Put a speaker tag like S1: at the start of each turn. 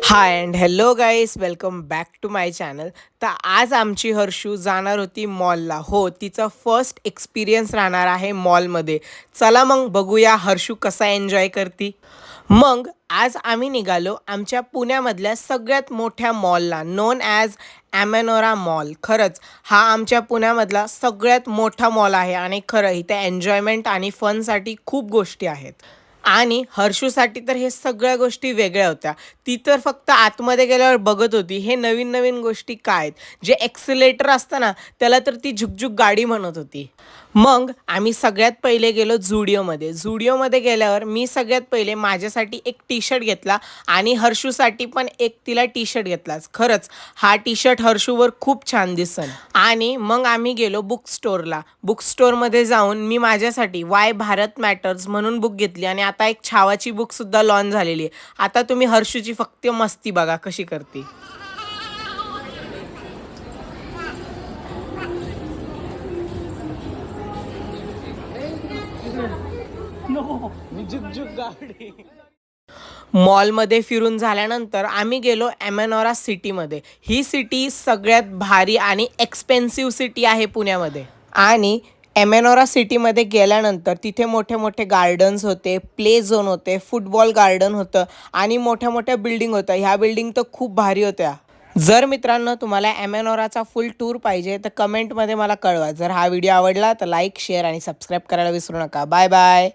S1: High and hello guys, welcome back to my channel. तर आज आमची हर्षू जाणार होती मॉलला. हो, तिचा फर्स्ट एक्सपिरियन्स राहणार आहे मॉलमध्ये. चला मग बघूया हर्षू कसा एन्जॉय करती. मग आज आम्ही निघालो आमच्या पुण्यामधल्या सगळ्यात मोठ्या मॉलला, नोन ॲज ॲमेनोरा मॉल. खरंच हा आमच्या पुण्यामधला सगळ्यात मोठा मॉल आहे आणि खरं इथे एन्जॉयमेंट आणि फनसाठी खूप गोष्टी आहेत. आणि हर्षूसाठी तर हे सगळ्या गोष्टी वेगळ्या होत्या. ती तर फक्त आतमध्ये गेल्यावर बघत होती हे नवीन नवीन गोष्टी काय आहेत. जे एक्सिलेटर असतं ना, त्याला तर ती झुकझुक गाडी म्हणत होती. मग आम्ही सगळ्यात पहिले गेलो झुडिओमध्ये. झुडिओमध्ये गेल्यावर मी सगळ्यात पहिले माझ्यासाठी एक टी शर्ट घेतला आणि हर्षूसाठी पण एक तिला टी शर्ट घेतलाच. खरंच हा टी शर्ट हर्षूवर खूप छान दिसन. आणि मग आम्ही गेलो बुक स्टोअरला. बुक स्टोअरमध्ये जाऊन मी माझ्यासाठी वाय भारत मॅटर्स म्हणून बुक घेतली आणि आता एक छावाची बुकसुद्धा लॉन्च झालेली आहे. आता तुम्ही हर्षूची फक्त मस्ती बघा कशी करते. मॉलमध्ये फिरून झाल्यानंतर आम्ही गेलो ॲमेनॉरा सिटीमध्ये. ही सिटी सगळ्यात भारी आणि एक्सपेन्सिव्ह सिटी आहे पुण्यामध्ये. आणि ॲमेनॉरा सिटीमध्ये गेल्यानंतर तिथे मोठे मोठे गार्डन्स होते, प्ले झोन होते, फुटबॉल गार्डन होतं आणि मोठ्या मोठ्या बिल्डिंग होत्या. ह्या बिल्डिंग तर खूप भारी होत्या. जर मित्रांनो तुम्हाला ॲमेनॉराचा फुल टूर पाहिजे तर कमेंटमध्ये मला कळवा. जर हा व्हिडिओ आवडला तर लाईक, शेअर आणि सबस्क्राईब करायला विसरू नका. Bye bye.